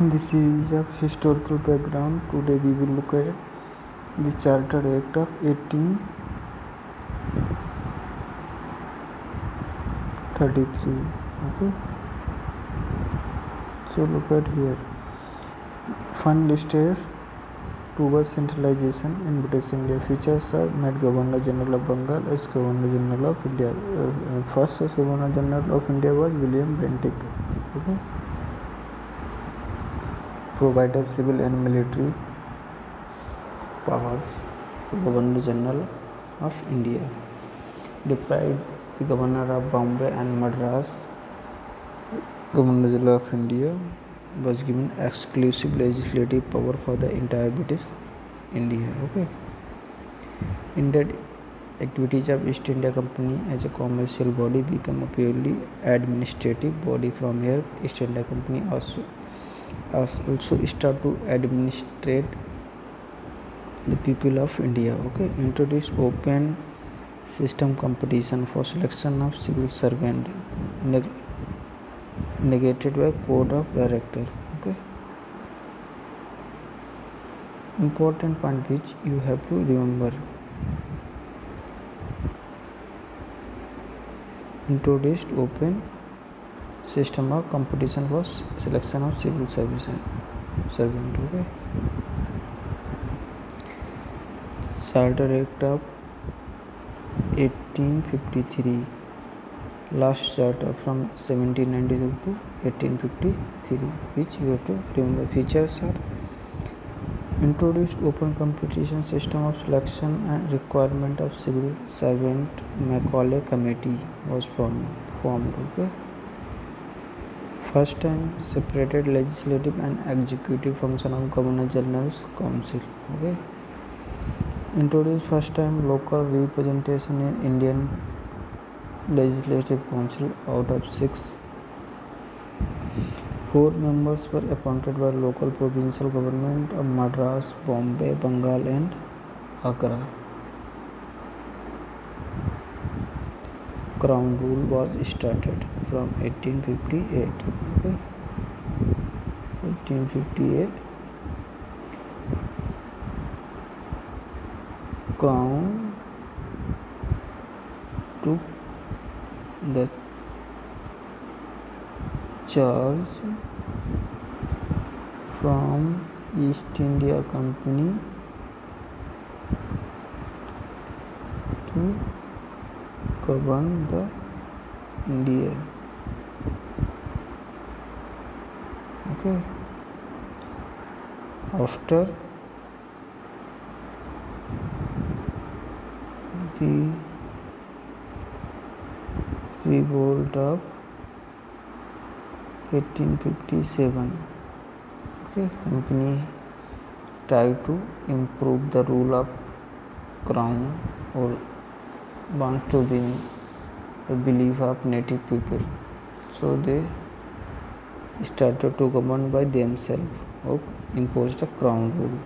This is a historical background. Today we will look at the Charter Act of 1833. Okay, so look at here. Fund listed towards centralization in British India. Features are made Governor General of Bengal as Governor General of India. First as Governor General of India was William Bentinck. Okay, provided civil and military powers to Governor General of India. Deprived the Governor of Bombay and Madras. Governor General of India was given exclusive legislative power for the entire British India. Okay. Indeed, activities of East India Company as a commercial body become a purely administrative body. From here, East India Company also start to administrate the people of India. Okay, introduce open system competition for selection of civil servant, negated by code of director. Okay, important point which you have to remember. Introduced open system of competition for selection of civil servant. Okay, Charter Act of 1853, last charter from 1792 to 1853, which you have to remember. Features are introduced open competition system of selection and requirement of civil servant. Macaulay Committee was formed. Okay, first time separated legislative and executive function of Governor General's Council. Okay, introduced first time local representation in Indian Legislative Council. Out of 6, 4 members were appointed by local provincial government of Madras, Bombay, Bengal and Agra. Crown rule was started from 1858. Okay, 1858. Crown took the charge from East India Company to govern the India. Okay, after the revolt of 1857, okay, company tried to improve the rule of crown or wants to win the belief of native people, so they started to govern by themselves or imposed a crown rule.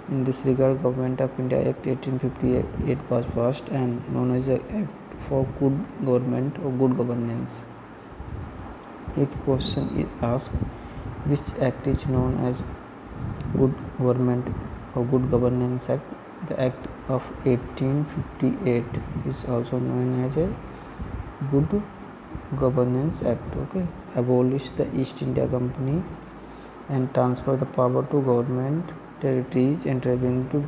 In this regard, Government of India Act 1858 was passed and known as the Act for Good Government or Good Governance. If question is asked, which act is known as Good Government or Good Governance Act, the Act of 1858 is also known as a Good Governance Act. Okay, abolished the East India Company and transferred the power to government territories entering to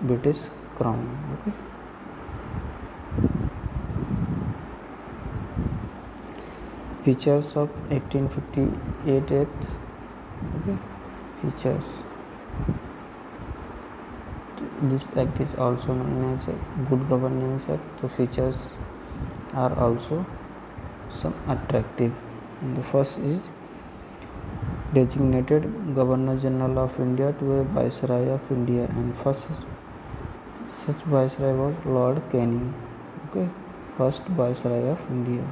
British Crown. Okay, features of 1858 Act. Okay, features. This act is also known as a Good Governance Act. The features are also some attractive. And the first is designated Governor General of India to a Viceroy of India, and first such Viceroy was Lord Canning. Okay, first Viceroy of India,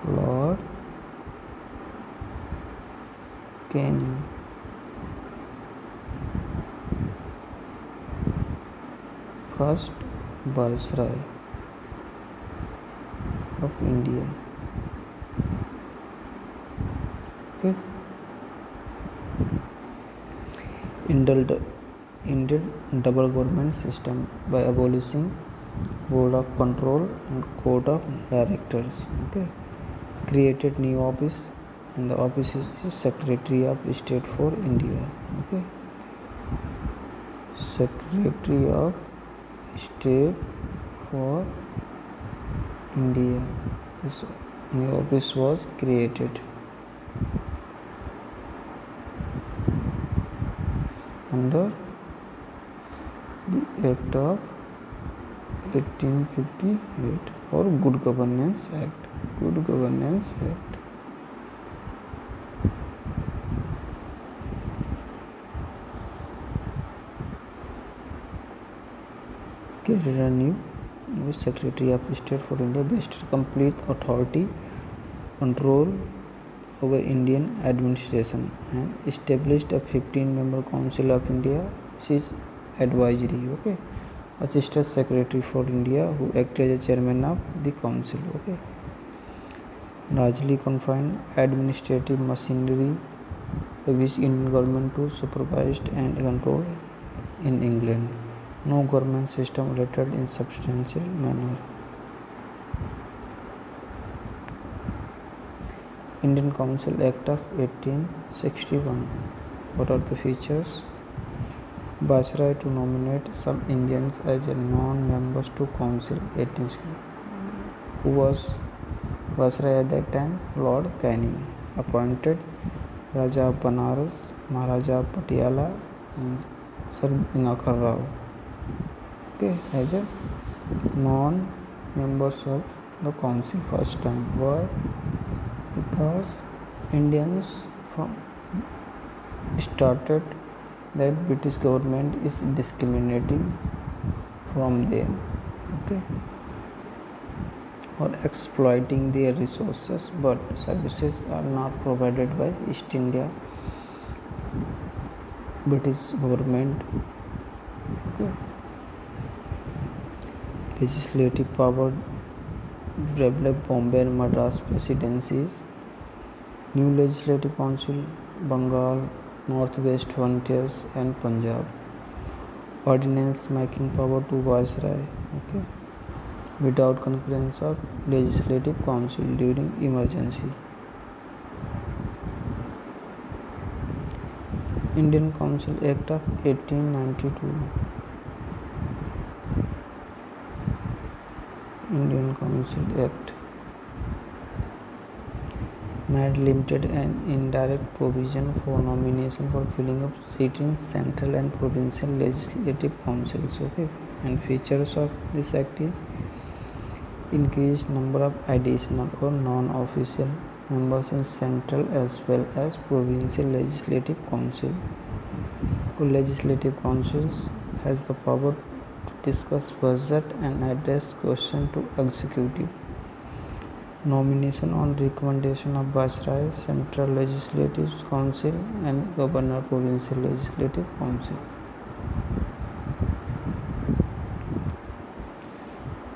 Lord Canning. First Viceroy of India. Okay, ended double government system by abolishing board of control and court of directors. Okay, created new office, and the office is Secretary of State for India. Okay, Secretary of State for India. This new office was created under the Act of 1858 or Good Governance Act. Good Governance Act. Created a new Secretary of State for India based complete authority, control over Indian administration, and established a 15-member Council of India, which is advisory. Okay, Assistant Secretary for India who acted as a chairman of the council. Okay, largely confined administrative machinery which Indian government to supervised and controlled in England. No government system related in substantial manner. Indian Council Act of 1861. What are the features? Viceroy to nominate some Indians as non-members to Council. 1860. Who was Viceroy at that time? Lord Canning. Appointed Raja of Banaras, Maharaja of Patiala, and Sir Dinakar Rao. Okay, as a non-members of the council first time. Why? Because Indians started that British government is discriminating from them, okay, or exploiting their resources, but services are not provided by East India British government. Okay. Legislative power to develop Bombay and Madras presidencies. New Legislative Council, Bengal, Northwest Frontiers and Punjab. Ordinance making power to Viceroy. Okay. Without concurrence of Legislative Council during emergency. Indian Council Act of 1892. Indian Council Act made limited and indirect provision for nomination for filling of seats in central and provincial legislative councils. Okay, and features of this act is increased number of additional or non-official members in central as well as provincial legislative council. Legislative councils has the power to discuss budget and address questions to executive. Nomination on recommendation of Viceroy, Central Legislative Council and Governor Provincial Legislative Council.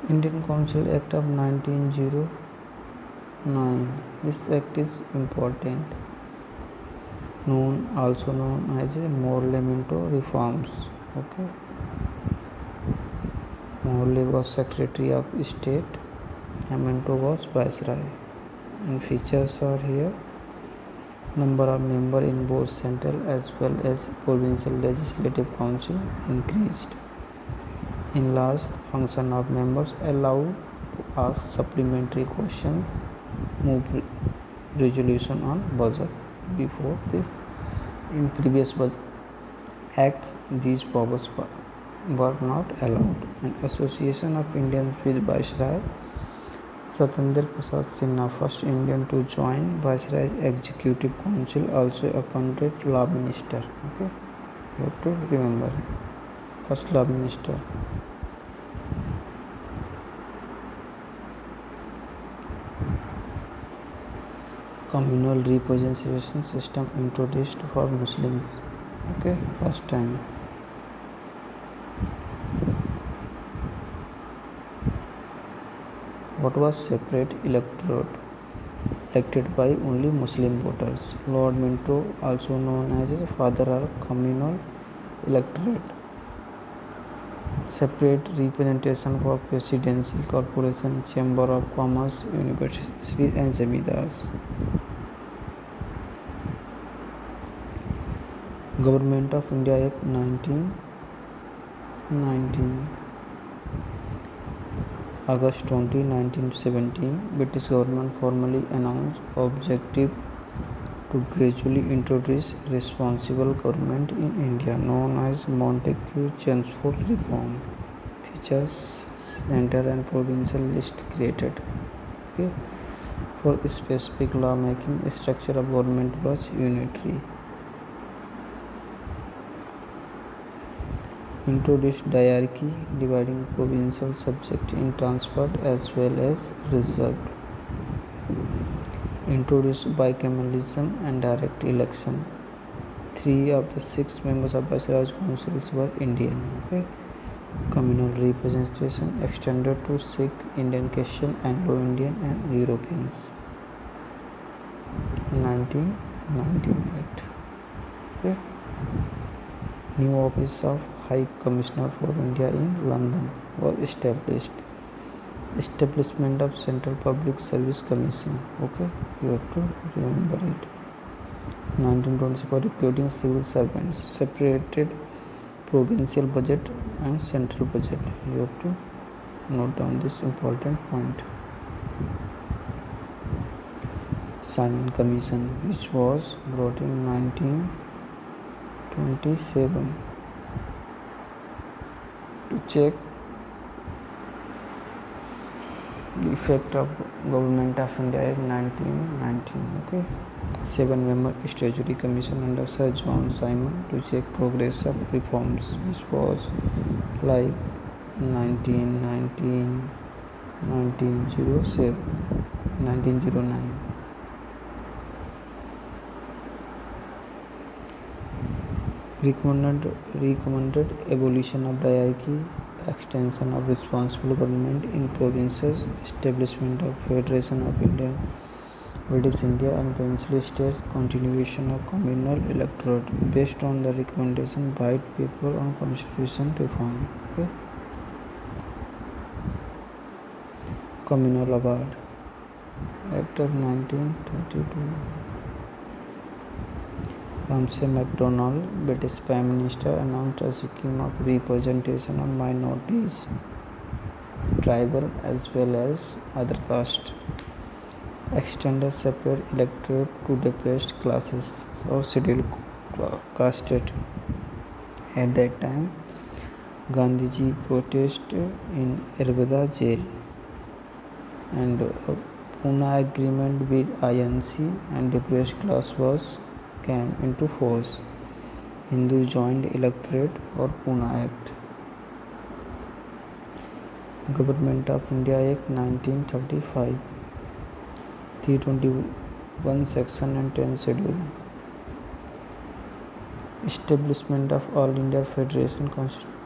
Indian Council Act of 1909. This act is important. Also known as a Morley-Minto reforms. Okay. Morley was Secretary of State. Minto was Viceroy. And features are here. Number of members in both central as well as provincial legislative council increased. Enlarged function of members allowed to ask supplementary questions, move resolution on budget. Before this, in previous budget acts, these powers were not allowed. An association of Indians with Viceroy. Satyendra Prasad Sinha, first Indian to join Viceroy's Executive Council, also appointed Law Minister. Okay, you have to remember. First Law Minister. Communal representation system introduced for Muslims. Okay, first time. What was separate electorate elected by only Muslim voters? Lord Minto, also known as father of communal electorate, separate representation for presidency, corporation, chamber of commerce, universities and zamindars. Government of India Act 1919. August 20, 1917, British government formally announced objective to gradually introduce responsible government in India, known as Montagu-Chelmsford reform. Features center and provincial list created. Okay. For specific law-making, structure of government was unitary. Introduced hierarchy, dividing provincial subject in transferred as well as reserved. Introduced bicameralism and direct election. 3 of the 6 members of Viceroy's councils were Indian. Okay. Communal representation extended to Sikh, Indian Christian, Anglo-Indian and Europeans. 1998. Okay. New office of High Commissioner for India in London was established. Establishment of Central Public Service Commission. Okay, you have to remember it. 1920 for recruiting civil servants. Separated provincial budget and central budget. You have to note down this important point. Simon Commission, which was brought in 1927 to check the effect of Government of India in 1919. Okay. 7-member Statutory Commission under Sir John Simon to check progress of reforms, which was like 1919, 1907, 1909. Recommended abolition of hierarchy, extension of responsible government in provinces, establishment of Federation of British India and Peninsular States, continuation of communal electorate based on the recommendation white paper on constitution reform. Okay. Communal Award Act of 1932. Ramsay MacDonald, British Prime Minister, announced a scheme of representation of minorities, tribal as well as other castes. Extended separate electorate to depressed classes or scheduled casted. At that time, Gandhiji protested in Erbada jail, and Pune agreement with INC and depressed class came into force. Hindu joined electorate or Pune Act. Government of India Act 1935. 321 section and 10 schedule. Establishment of All India Federation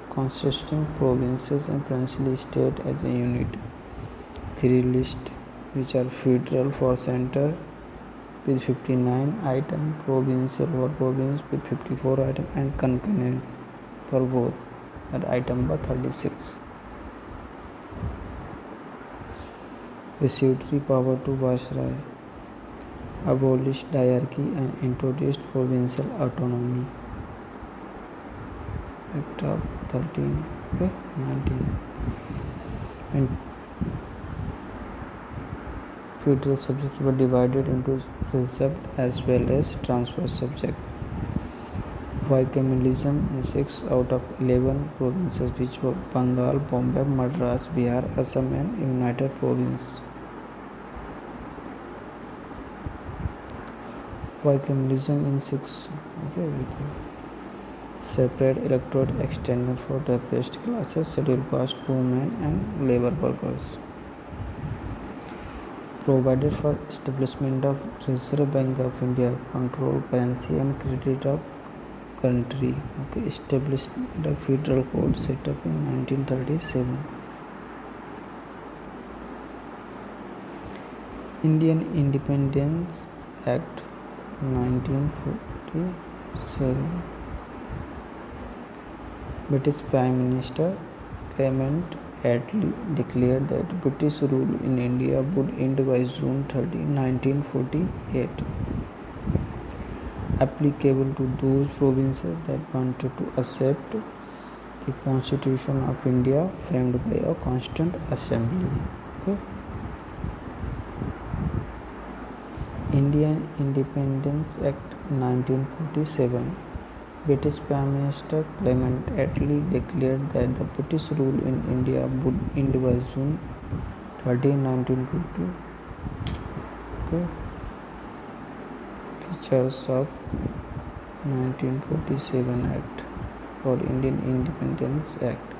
consisting provinces and princely state as a unit. 3 lists which are federal for center with 59 items, provincial for province with 54 items and concurrent for both at item number 36. Received power to Viceroy, abolished hierarchy and introduced provincial autonomy. Act of 13, 19. And federal subjects were divided into reserved as well as transfer subject. Bicameralism in 6 out of 11 provinces, which were Bengal, Bombay, Madras, Bihar, Assam and United Province. Bicameralism in 6. Separate electorate extended for depressed classes, scheduled caste, women and labor workers. Provided for establishment of Reserve Bank of India, control currency and credit of country. Okay. Establishment of Federal Court set up in 1937. Indian Independence Act 1947. British Prime Minister Clement Attlee declared that British rule in India would end by June 30, 1948, applicable to those provinces that wanted to accept the Constitution of India framed by a Constituent Assembly. Okay. Indian Independence Act 1947. British Prime Minister Clement Attlee declared that the British rule in India would end by June 30, 1950. Okay. Features of 1947 Act or Indian Independence Act.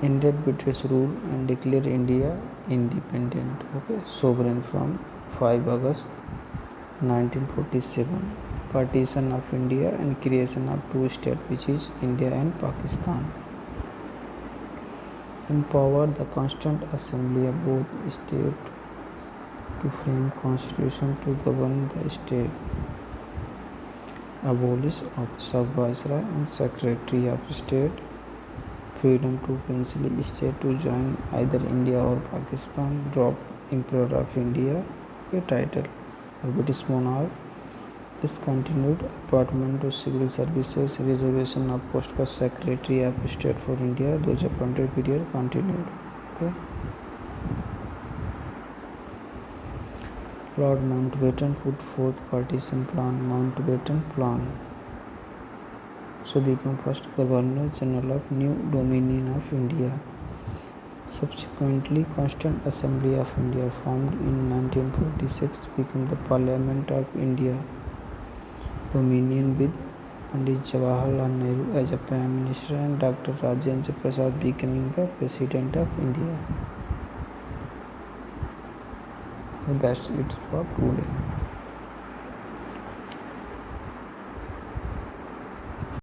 Ended British rule and declared India independent, sovereign from 5 August 1947. Partition of India and creation of two states, which is India and Pakistan. Empowered the Constituent Assembly of both states to frame constitution to govern the state. Abolish office of Viceroy and Secretary of State. Freedom to princely state to join either India or Pakistan. Drop Emperor of India a title or British monarch. Discontinued appointment to civil services. Reservation of post for Secretary of State for India. Those appointed period continued. Okay. Lord Mountbatten put forth partition plan. Mountbatten plan. So became first Governor General of New Dominion of India. Subsequently, Constituent Assembly of India formed in 1946 became the Parliament of India Dominion with Pandit Jawaharlal Nehru as a Prime Minister and Dr. Rajendra Prasad becoming the President of India. So that's it for today.